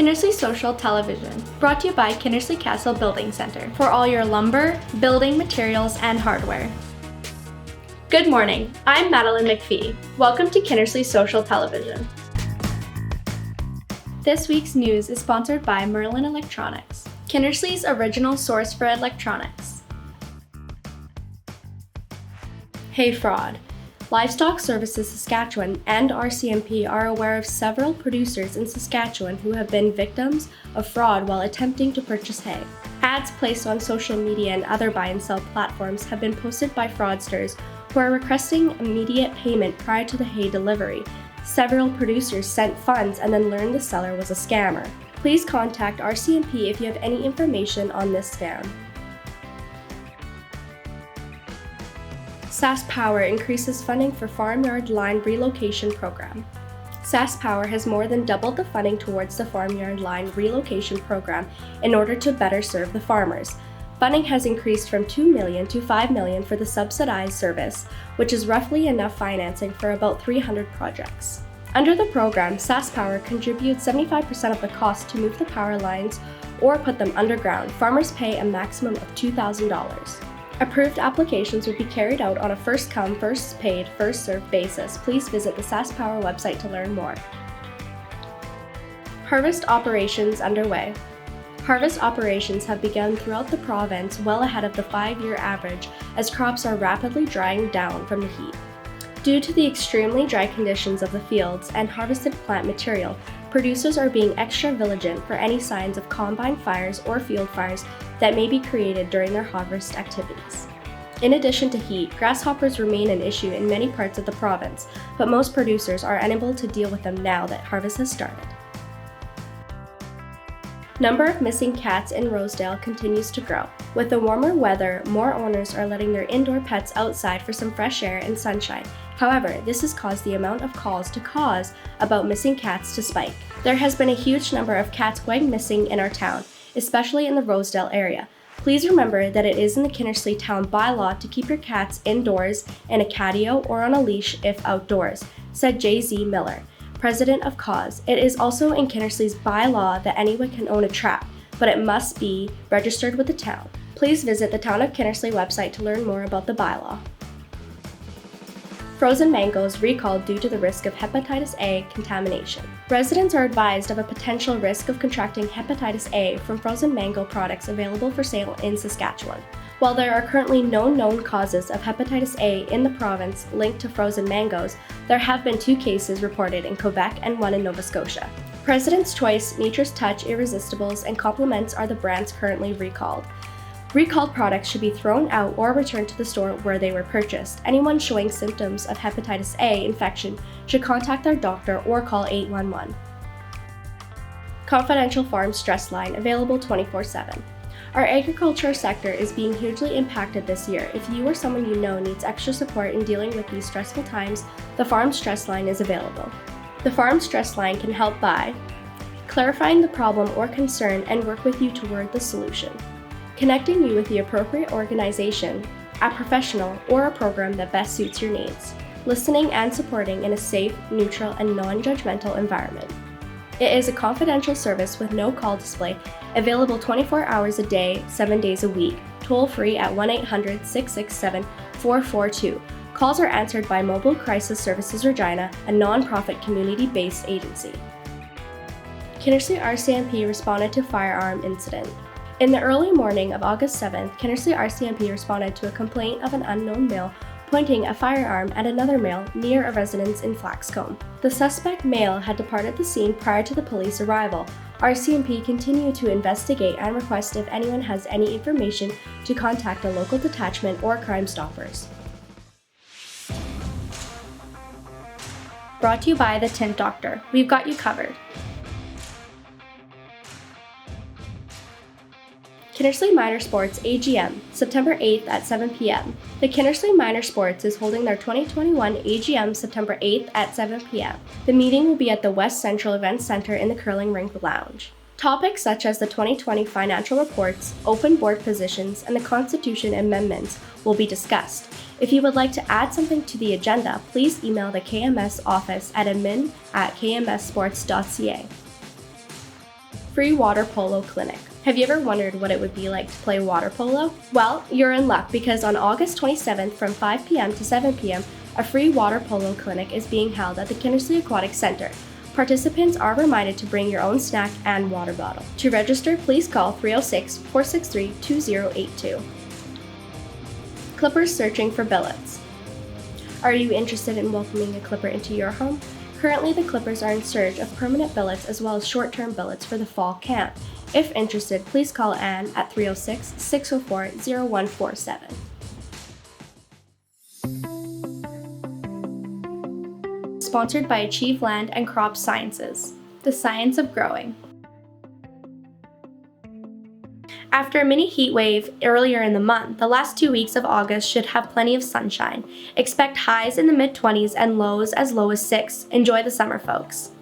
Kinnersley Social Television, brought to you by Kinnersley Castle Building Centre for all your lumber, building materials, and hardware. Good morning, I'm Madeline McPhee. Welcome to Kinnersley Social Television. This week's news is sponsored by Merlin Electronics, Kinnersley's original source for electronics. Hey fraud. Livestock Services Saskatchewan and RCMP are aware of several producers in Saskatchewan who have been victims of fraud while attempting to purchase hay. Ads placed on social media and other buy and sell platforms have been posted by fraudsters who are requesting immediate payment prior to the hay delivery. Several producers sent funds and then learned the seller was a scammer. Please contact RCMP if you have any information on this scam. SaskPower increases funding for farmyard line relocation program. SaskPower has more than doubled the funding towards the farmyard line relocation program in order to better serve the farmers. Funding has increased from $2 million to $5 million for the subsidized service, which is roughly enough financing for about 300 projects. Under the program, SaskPower contributes 75% of the cost to move the power lines or put them underground. Farmers pay a maximum of $2,000. Approved applications will be carried out on a first-come, first-paid, first-served basis. Please visit the SaskPower website to learn more. Harvest operations underway. Harvest operations have begun throughout the province well ahead of the 5-year average as crops are rapidly drying down from the heat. Due to the extremely dry conditions of the fields and harvested plant material, producers are being extra vigilant for any signs of combine fires or field fires that may be created during their harvest activities. In addition to heat, grasshoppers remain an issue in many parts of the province, but most producers are unable to deal with them now that harvest has started. Number of missing cats in Rosedale continues to grow. With the warmer weather, more owners are letting their indoor pets outside for some fresh air and sunshine. However, this has caused the amount of calls about missing cats to spike. There has been a huge number of cats going missing in our town, especially in the Rosedale area. Please remember that it is in the Kinnersley town bylaw to keep your cats indoors in a catio or on a leash if outdoors, said J.Z. Miller, president of CAUSE. It is also in Kinnersley's bylaw that anyone can own a trap, but it must be registered with the town. Please visit the Town of Kinnersley website to learn more about the bylaw. Frozen mangoes recalled due to the risk of hepatitis A contamination. Residents are advised of a potential risk of contracting hepatitis A from frozen mango products available for sale in Saskatchewan. While there are currently no known causes of hepatitis A in the province linked to frozen mangoes, there have been 2 cases reported in Quebec and 1 in Nova Scotia. President's Choice, Nature's Touch, Irresistibles, and Compliments are the brands currently recalled. Recalled products should be thrown out or returned to the store where they were purchased. Anyone showing symptoms of hepatitis A infection should contact their doctor or call 811. Confidential Farm Stress Line, available 24/7. Our agriculture sector is being hugely impacted this year. If you or someone you know needs extra support in dealing with these stressful times, the Farm Stress Line is available. The Farm Stress Line can help by clarifying the problem or concern and work with you toward the solution, connecting you with the appropriate organization, a professional, or a program that best suits your needs, listening and supporting in a safe, neutral, and non-judgmental environment. It is a confidential service with no call display, available 24 hours a day, 7 days a week, toll-free at 1-800-667-442. Calls are answered by Mobile Crisis Services Regina, a non-profit community-based agency. Kinnersley RCMP responded to firearm incident. In the early morning of August 7th, Kinnersley RCMP responded to a complaint of an unknown male pointing a firearm at another male near a residence in Flaxcombe. The suspect male had departed the scene prior to the police arrival. RCMP continued to investigate and request if anyone has any information to contact a local detachment or Crime Stoppers. Brought to you by the Tint Doctor. We've got you covered. Kinnersley Minor Sports AGM, September 8th at 7 p.m. The Kinnersley Minor Sports is holding their 2021 AGM September 8th at 7 p.m. The meeting will be at the West Central Events Centre in the Curling Rink Lounge. Topics such as the 2020 financial reports, open board positions, and the Constitution amendments will be discussed. If you would like to add something to the agenda, please email the KMS office at admin@kmssports.ca. free water polo clinic. Have you ever wondered what it would be like to play water polo? Well, you're in luck because on August 27th from 5 p.m. to 7 p.m., a free water polo clinic is being held at the Kindersley Aquatic Center. Participants are reminded to bring your own snack and water bottle. To register, please call 306-463-2082. Clippers searching for billets. Are you interested in welcoming a clipper into your home? Currently, the Clippers are in search of permanent billets as well as short-term billets for the fall camp. If interested, please call Anne at 306-604-0147. Sponsored by Achieve Land and Crop Sciences, the science of growing. After a mini heat wave earlier in the month, the last 2 weeks of August should have plenty of sunshine. Expect highs in the mid-20s and lows as low as 6. Enjoy the summer, folks.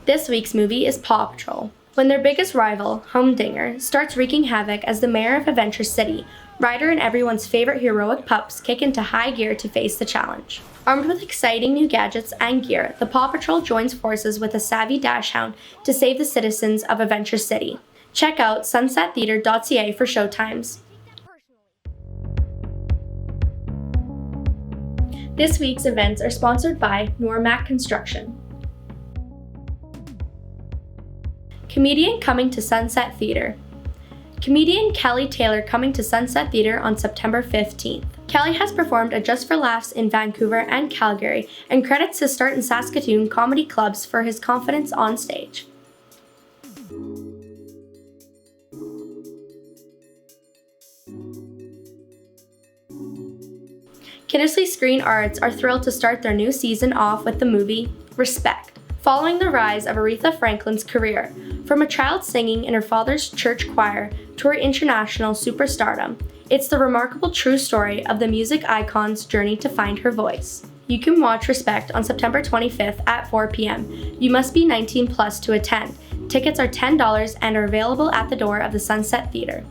This week's movie is Paw Patrol. When their biggest rival, Humdinger, starts wreaking havoc as the mayor of Adventure City, Ryder and everyone's favorite heroic pups kick into high gear to face the challenge. Armed with exciting new gadgets and gear, the Paw Patrol joins forces with a savvy dachshund to save the citizens of Adventure City. Check out sunsettheater.ca for showtimes. This week's events are sponsored by Normac Construction. Comedian coming to Sunset Theater. Comedian Kelly Taylor coming to Sunset Theater on September 15th. Kelly has performed at Just for Laughs in Vancouver and Calgary and credits his start in Saskatoon comedy clubs for his confidence on stage. Kindersley Screen Arts are thrilled to start their new season off with the movie Respect. Following the rise of Aretha Franklin's career, from a child singing in her father's church choir to her international superstardom, it's the remarkable true story of the music icon's journey to find her voice. You can watch Respect on September 25th at 4 p.m. You must be 19 plus to attend. Tickets are $10 and are available at the door of the Sunset Theater.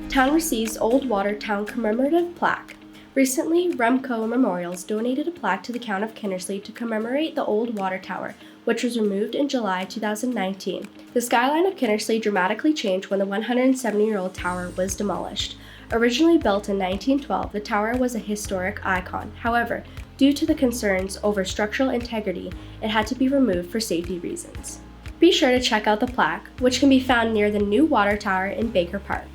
Town receives Old Watertown commemorative plaque. Recently, Remco Memorials donated a plaque to the Count of Kindersley to commemorate the old water tower, which was removed in July 2019. The skyline of Kindersley dramatically changed when the 170-year-old tower was demolished. Originally built in 1912, the tower was a historic icon. However, due to the concerns over structural integrity, it had to be removed for safety reasons. Be sure to check out the plaque, which can be found near the new water tower in Baker Park.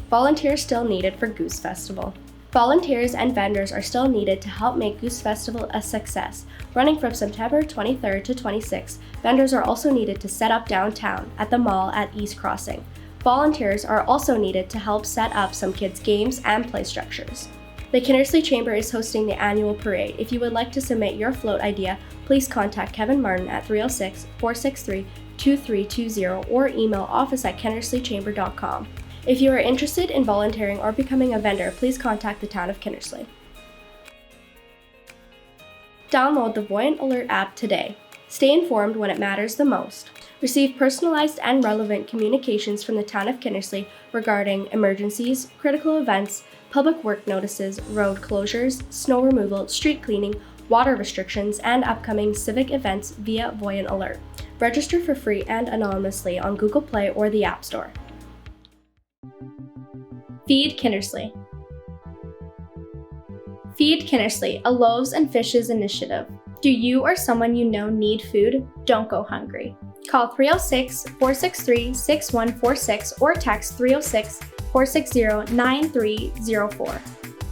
Volunteers still needed for Goose Festival. Volunteers and vendors are still needed to help make Goose Festival a success. Running from September 23rd to 26th, vendors are also needed to set up downtown at the mall at East Crossing. Volunteers are also needed to help set up some kids' games and play structures. The Kindersley Chamber is hosting the annual parade. If you would like to submit your float idea, please contact Kevin Martin at 306-463-2320 or email office@kindersleychamber.com. If you are interested in volunteering or becoming a vendor, please contact the Town of Kindersley. Download the Voyant Alert app today. Stay informed when it matters the most. Receive personalized and relevant communications from the Town of Kindersley regarding emergencies, critical events, public work notices, road closures, snow removal, street cleaning, water restrictions, and upcoming civic events via Voyant Alert. Register for free and anonymously on Google Play or the App Store. Feed Kindersley. Feed Kindersley, a loaves and fishes initiative. Do you or someone you know need food? Don't go hungry. Call 306-463-6146 or text 306-460-9304.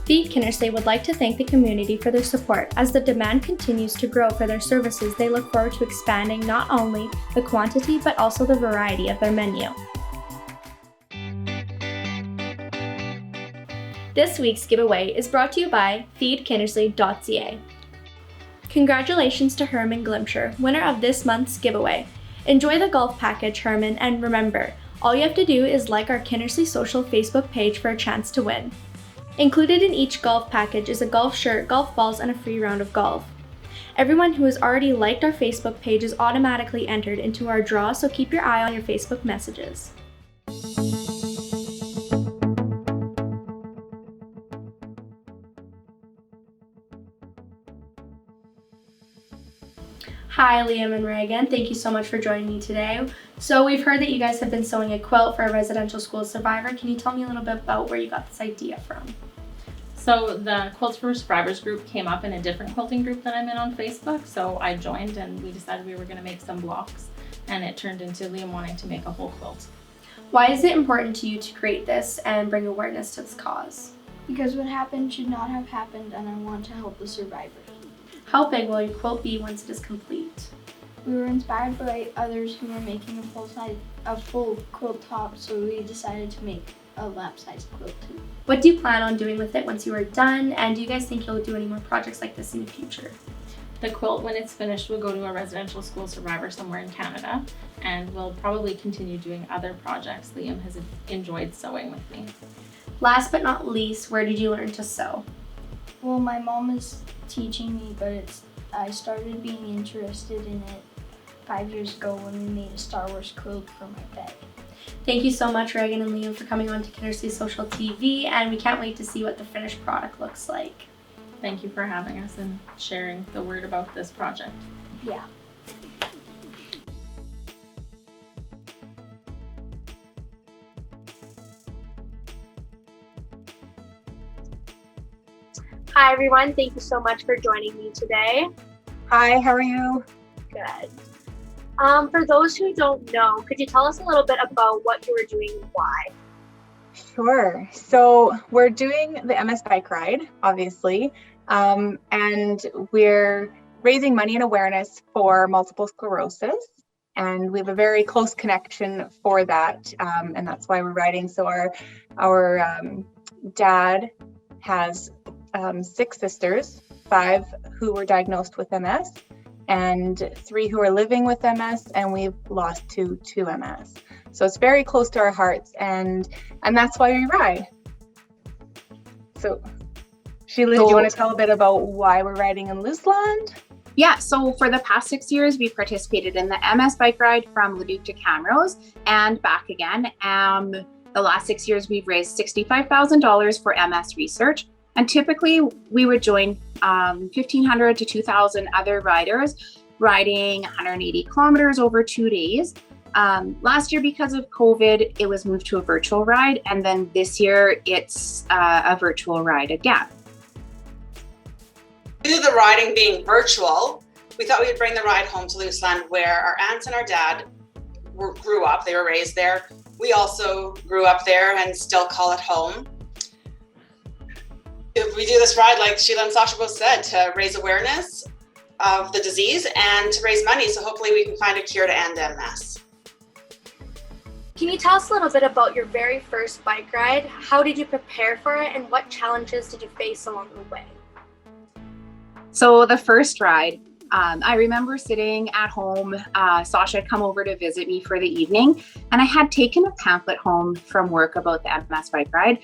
Feed Kindersley would like to thank the community for their support. As the demand continues to grow for their services, they look forward to expanding not only the quantity but also the variety of their menu. This week's giveaway is brought to you by feedkindersley.ca. Congratulations to Herman Glimcher, winner of this month's giveaway. Enjoy the golf package, Herman, and remember, all you have to do is like our Kindersley Social Facebook page for a chance to win. Included in each golf package is a golf shirt, golf balls, and a free round of golf. Everyone who has already liked our Facebook page is automatically entered into our draw, so keep your eye on your Facebook messages. Hi, Liam and Regan. Thank you so much for joining me today. So we've heard that you guys have been sewing a quilt for a residential school survivor. Can you tell me a little bit about where you got this idea from? So the Quilts for Survivors group came up in a different quilting group that I'm in on Facebook. So I joined and we decided we were going to make some blocks, and it turned into Liam wanting to make a whole quilt. Why is it important to you to create this and bring awareness to this cause? Because what happened should not have happened, and I want to help the survivors. How big will your quilt be once it is complete? We were inspired by others who were making a full quilt top, so we decided to make a lap-sized quilt too. What do you plan on doing with it once you are done, and do you guys think you'll do any more projects like this in the future? The quilt, when it's finished, will go to a residential school survivor somewhere in Canada, and we'll probably continue doing other projects. Liam has enjoyed sewing with me. Last but not least, where did you learn to sew? Well, my mom is teaching me, but I started being interested in it 5 years ago when we made a Star Wars quilt for my bed. Thank you so much, Regan and Liam, for coming on to KSTV Social TV, and we can't wait to see what the finished product looks like. Thank you for having us and sharing the word about this project. Yeah. Hi everyone, thank you so much for joining me today. Hi, how are you? Good. For those who don't know, could you tell us a little bit about what you were doing and why? Sure. So we're doing the MS bike ride, obviously, and we're raising money and awareness for multiple sclerosis. And we have a very close connection for that, and that's why we're riding. So our dad has 6 sisters, 5 who were diagnosed with MS, and 3 who are living with MS, and we've lost 2 to MS. So it's very close to our hearts, and that's why we ride. So Sheila, do you want to tell a bit about why we're riding in Luseland? Yeah, so for the past 6 years, we participated in the MS bike ride from Leduc to Camrose and back again. The last 6 years, we've raised $65,000 for MS research. And typically we would join 1,500 to 2,000 other riders riding 180 kilometers over 2 days. Last year, because of COVID, it was moved to a virtual ride. And then this year it's a virtual ride again. Due to the riding being virtual, we thought we'd bring the ride home to Luseland, where our aunts and our dad grew up. They were raised there. We also grew up there and still call it home. If we do this ride, like Sheila and Sacha both said, to raise awareness of the disease and to raise money, so hopefully we can find a cure to end MS. Can you tell us a little bit about your very first bike ride? How did you prepare for it, and what challenges did you face along the way? So the first ride, I remember sitting at home. Sacha had come over to visit me for the evening, and I had taken a pamphlet home from work about the MS bike ride.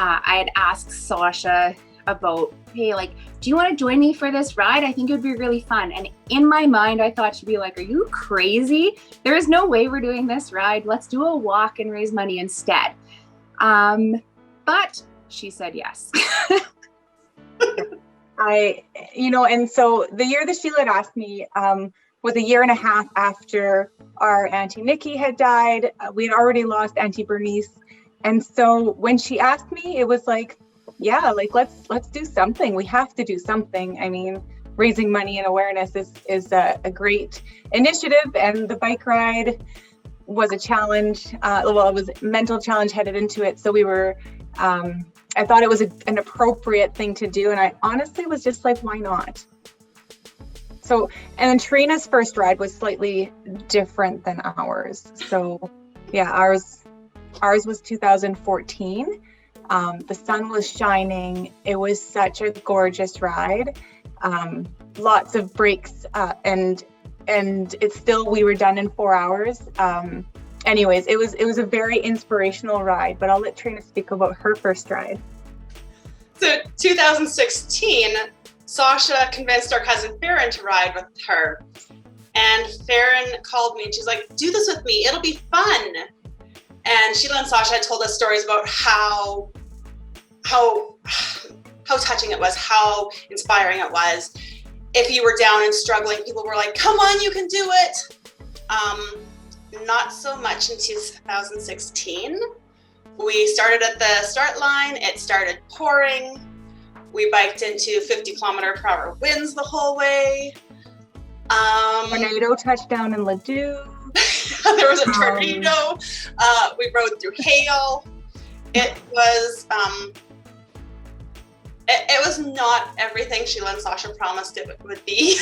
I had asked Sacha about, hey, do you want to join me for this ride? I think it would be really fun. And in my mind, I thought she'd be like, are you crazy? There is no way we're doing this ride. Let's do a walk and raise money instead. But she said yes. And so the year that Sheila had asked me was a year and a half after our Auntie Nikki had died. We had already lost Auntie Bernice. And so when she asked me, it was like, yeah, let's do something. We have to do something. I mean, raising money and awareness is a great initiative, and the bike ride was a challenge. It was a mental challenge headed into it. So we were, I thought it was an appropriate thing to do. And I honestly was just like, why not? So, and then Trina's first ride was slightly different than ours. So yeah, ours was 2014. The sun was shining. It was such a gorgeous ride. Lots of breaks, and we were done in 4 hours. Anyways, it was a very inspirational ride, but I'll let Trina speak about her first ride. So 2016, Sacha convinced our cousin Farron to ride with her. And Farron called me and she's like, do this with me, it'll be fun. And Sheila and Sacha had told us stories about how touching it was, how inspiring it was. If you were down and struggling, people were like, come on, you can do it. Not so much in 2016. We started at the start line, it started pouring. We biked into 50-kilometer-per-hour winds the whole way. Tornado touchdown in Ledoux. There was a tornado. We rode through hail. It was it was not everything Sheila and Sacha promised it would be.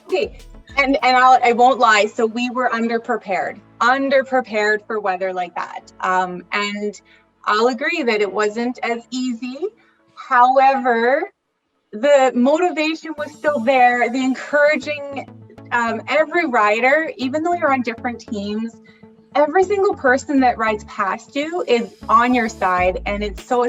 Okay, and I won't lie. So we were underprepared for weather like that. And I'll agree that it wasn't as easy. However, the motivation was still there. The encouraging, every rider, even though you're on different teams, every single person that rides past you is on your side, and it's so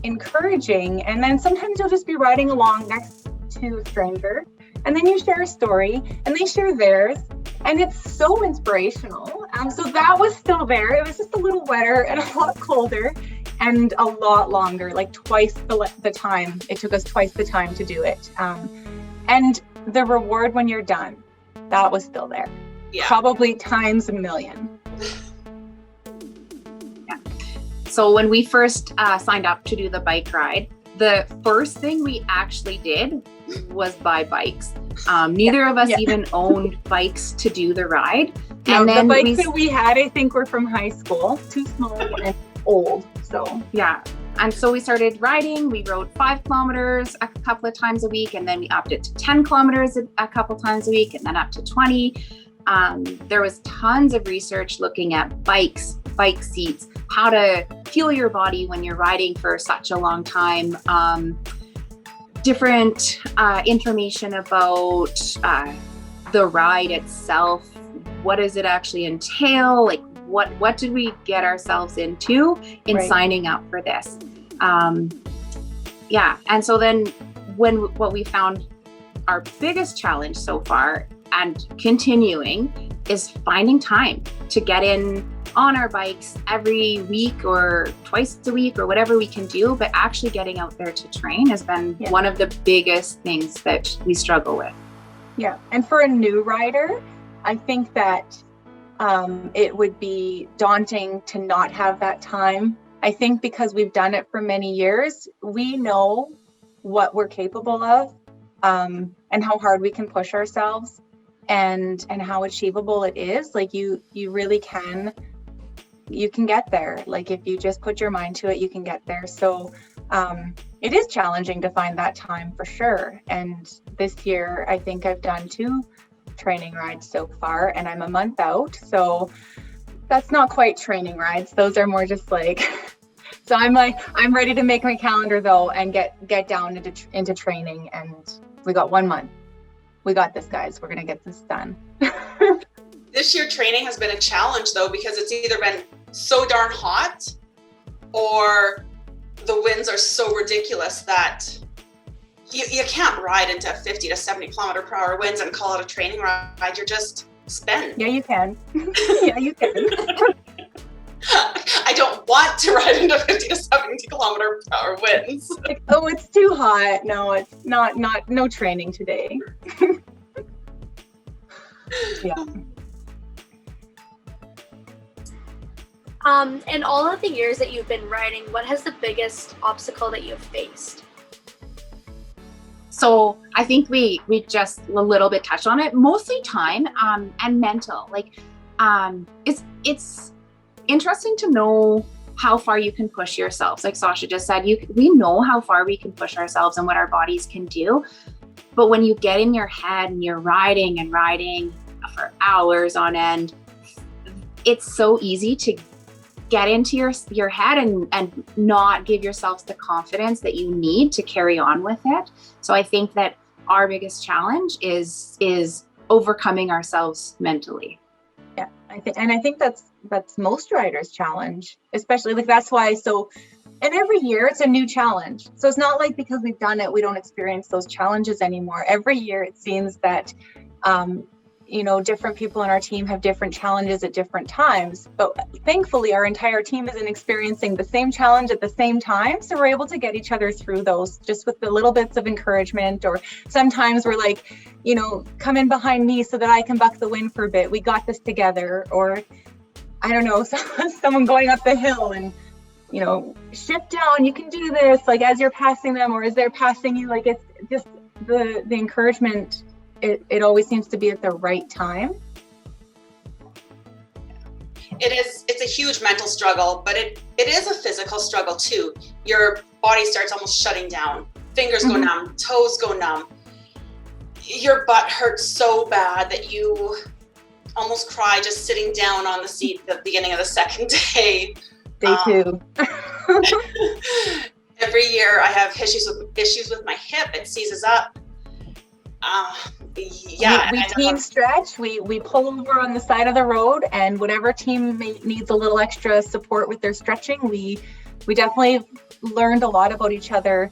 encouraging. And then sometimes you'll just be riding along next to a stranger, and then you share a story, and they share theirs, and it's so inspirational. So that was still there. It was just a little wetter and a lot colder, and a lot longer, like twice the time. It took us twice the time to do it. And the reward when you're done, that was still there. Yeah. Probably times a million. Yeah. So when we first signed up to do the bike ride, the first thing we actually did was buy bikes. Neither of us even owned bikes to do the ride. And then the bikes that we had, I think, were from high school, too small and old. So yeah. And so we started riding. We rode 5 kilometers a couple of times a week, and then we upped it to 10 kilometers a couple times a week, and then up to 20. There was tons of research looking at bikes, bike seats, how to fuel your body when you're riding for such a long time. Different information about the ride itself. What does it actually entail? Like, what did we get ourselves into in signing up for this? And so then what we found our biggest challenge so far and continuing is finding time to get in on our bikes every week or twice a week or whatever we can do, but actually getting out there to train has been one of the biggest things that we struggle with. Yeah, and for a new rider, I think that it would be daunting to not have that time. I think because we've done it for many years, we know what we're capable of, and how hard we can push ourselves, and how achievable it is. Like you really can get there. Like if you just put your mind to it, you can get there. So it is challenging to find that time for sure. And this year, I think I've done 2 training rides so far, and I'm a month out, so that's not quite training rides. Those are more just like so I'm ready to make my calendar though and get down into training. And we got 1 month. We got this, guys. We're gonna get this done. This year training has been a challenge though, because it's either been so darn hot or the winds are so ridiculous that you can't ride into 50 to 70 kilometer per hour winds and call it a training ride. You're just spin. Yeah, you can. Yeah, you can. I don't want to ride into 50 to 70 kilometer per hour winds. Like, oh, it's too hot. No, it's not, no training today. Yeah. In all of the years that you've been riding, what has the biggest obstacle that you've faced? So I think we just a little bit touched on it, mostly time and mental. Like it's interesting to know how far you can push yourselves. Like Sacha just said, we know how far we can push ourselves and what our bodies can do. But when you get in your head and you're riding for hours on end, it's so easy to get into your head and not give yourselves the confidence that you need to carry on with it. So I think that our biggest challenge is overcoming ourselves mentally. Yeah, I think that's most riders' challenge, especially like that's why. So And every year it's a new challenge. So it's not like because we've done it, we don't experience those challenges anymore. Every year it seems that, different people in our team have different challenges at different times. But thankfully, our entire team isn't experiencing the same challenge at the same time. So we're able to get each other through those just with the little bits of encouragement. Or sometimes we're like, come in behind me so that I can buck the wind for a bit. We got this together. Or I don't know, someone going up the hill and shift down, you can do this, like as you're passing them or as they're passing you. Like it's just the encouragement, it always seems to be at the right time. It's a huge mental struggle, but it is a physical struggle too. Your body starts almost shutting down, fingers go numb, toes go numb, your butt hurts so bad that you almost cry just sitting down on the seat at the beginning of the second day. Day two. Every year I have issues with my hip. It seizes up. We team stretch. We pull over on the side of the road, and whatever teammate needs a little extra support with their stretching, we definitely learned a lot about each other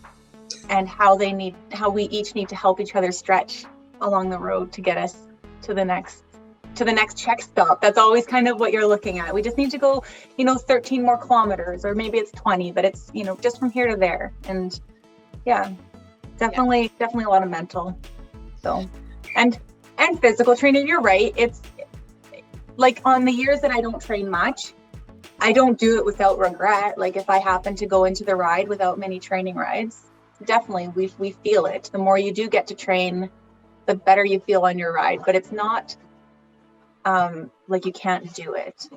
and how we each need to help each other stretch along the road to get us to the next check stop. That's always kind of what you're looking at. We just need to go, 13 more kilometers, or maybe it's 20, but it's, just from here to there. And yeah, definitely a lot of mental. So, and physical training, you're right. It's like on the years that I don't train much, I don't do it without regret. Like if I happen to go into the ride without many training rides, definitely we feel it. The more you do get to train, the better you feel on your ride, but it's not like you can't do it.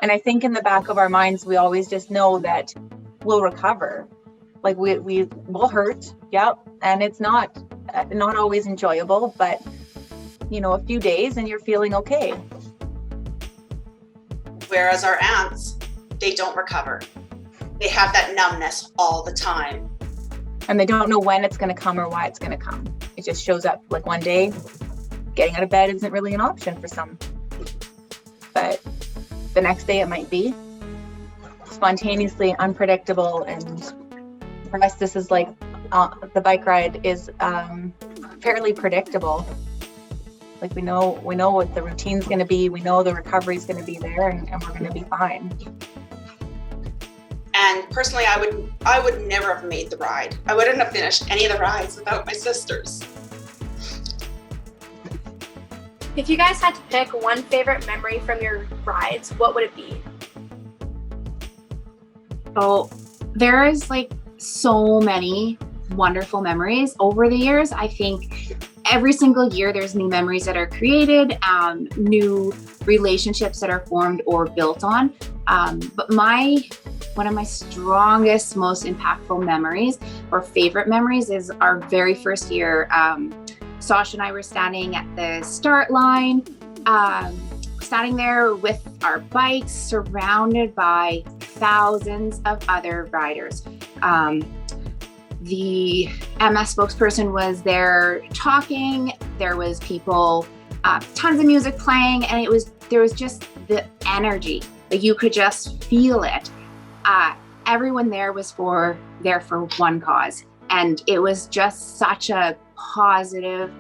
And I think in the back of our minds, we always just know that we'll recover. Like we will hurt. Yep. And it's not always enjoyable, but a few days and you're feeling okay. Whereas our aunts, they don't recover. They have that numbness all the time. And they don't know when it's going to come or why it's going to come. It just shows up like one day. Getting out of bed isn't really an option for some. But the next day it might be spontaneously unpredictable. And for us, this is like the bike ride is fairly predictable. Like we know what the routine's going to be. We know the recovery's going to be there, and we're going to be fine. And personally, I would never have made the ride. I wouldn't have finished any of the rides without my sisters. If you guys had to pick one favorite memory from your rides, what would it be? So there is like so many wonderful memories over the years. I think every single year there's new memories that are created, new relationships that are formed or built on. But one of my strongest, most impactful memories or favorite memories is our very first year. Sacha and I were standing at the start line, standing there with our bikes surrounded by thousands of other riders. The MS spokesperson was there talking. There was people, tons of music playing, and there was just the energy. Like you could just feel it. Everyone there was there for one cause, and it was just such a positive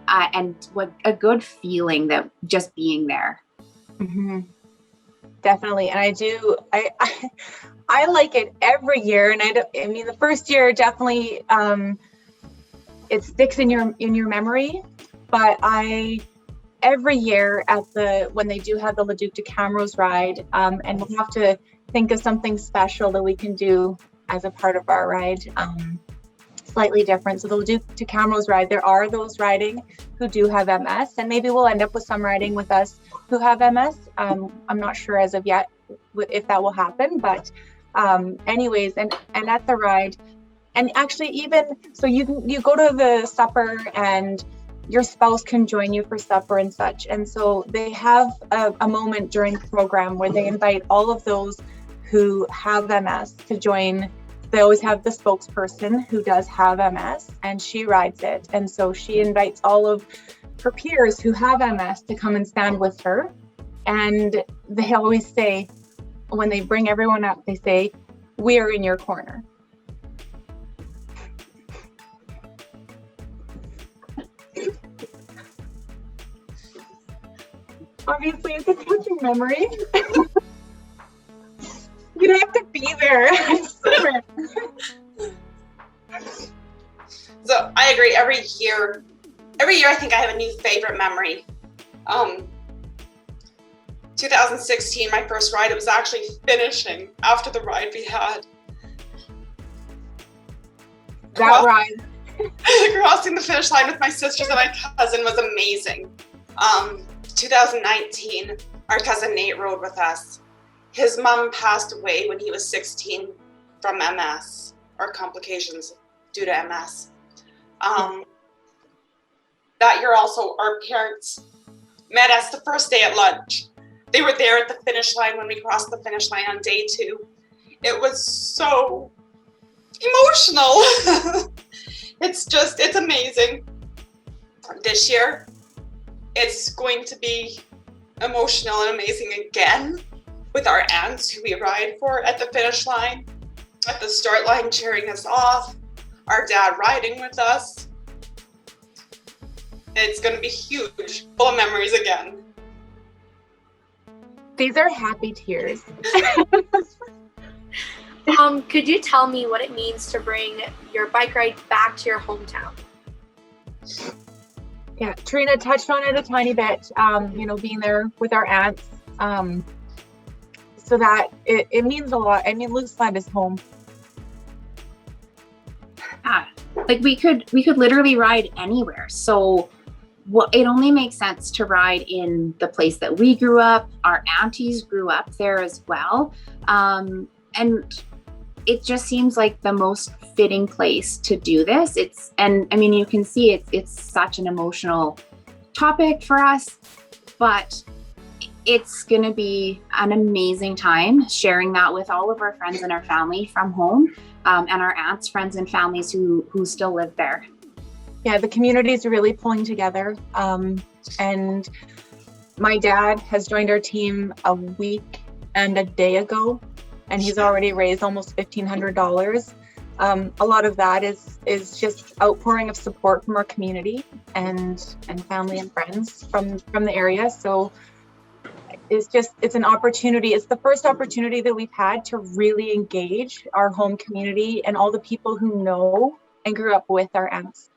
and what a good feeling that just being there. Mm-hmm. Definitely. And I like it every year. And I mean, the first year definitely, it sticks in your memory, but every year when they do have the Leduc to Camrose ride, and we'll have to think of something special that we can do as a part of our ride, slightly different. So the Leduc to Camrose ride, there are those riding who do have MS, and maybe we'll end up with some riding with us who have MS. I'm not sure as of yet if that will happen, but anyways, and at the ride, and actually even so you go to the supper and your spouse can join you for supper and such. And so they have a moment during the program where they invite all of those who have MS to join. They always have the spokesperson who does have MS, and she rides it. And so she invites all of her peers who have MS to come and stand with her. And they always say, when they bring everyone up, they say, we're in your corner. Obviously, it's a touching memory. You'd have to be there. I swear. So I agree. Every year I think I have a new favorite memory. 2016, my first ride, it was actually finishing after the ride we had. That ride. Crossing the finish line with my sisters and my cousin was amazing. 2019, our cousin Nate rode with us. His mom passed away when he was 16 from MS, or complications due to MS. That year also, our parents met us the first day at lunch. They were there at the finish line when we crossed the finish line on day 2. It was so emotional. It's amazing. This year, it's going to be emotional and amazing again with our aunts who we ride for at the finish line, at the start line cheering us off, our dad riding with us. It's going to be huge, full of memories again. These are happy tears. Could you tell me what it means to bring your bike ride back to your hometown? Yeah, Trina touched on it a tiny bit, being there with our aunts. So that it means a lot. I mean, Lukeland is home. Yeah, like we could literally ride anywhere. So it only makes sense to ride in the place that we grew up. Our aunties grew up there as well. And it just seems like the most fitting place to do this. You can see it's such an emotional topic for us, but it's going to be an amazing time sharing that with all of our friends and our family from home, and our aunts, friends, and families who still live there. Yeah, the community is really pulling together. And my dad has joined our team a week and a day ago, and he's already raised almost $1,500. A lot of that is just outpouring of support from our community and family and friends from the area. So it's an opportunity. It's the first opportunity that we've had to really engage our home community and all the people who know and grew up with our aunts.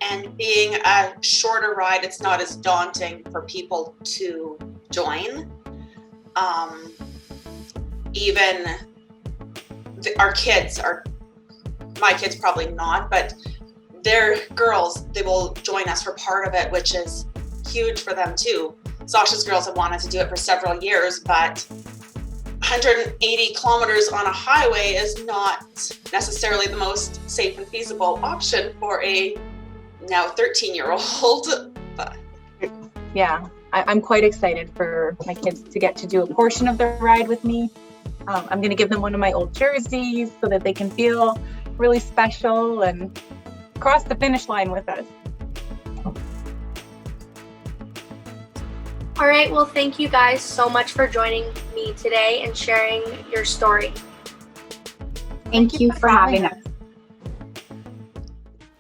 And being a shorter ride, it's not as daunting for people to join. Even our kids my kids probably not, but they're girls, they will join us for part of it, which is huge for them too. Sacha's girls have wanted to do it for several years, but 180 kilometers on a highway is not necessarily the most safe and feasible option for a now 13-year-old. But yeah, I'm quite excited for my kids to get to do a portion of the ride with me. I'm going to give them one of my old jerseys so that they can feel really special and cross the finish line with us. All right, well, thank you guys so much for joining me today and sharing your story. Thank you for having us.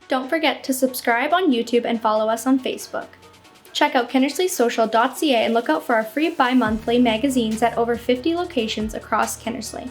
Don't forget to subscribe on YouTube and follow us on Facebook. Check out kinnersleysocial.ca and look out for our free bi-monthly magazines at over 50 locations across Kinnersley.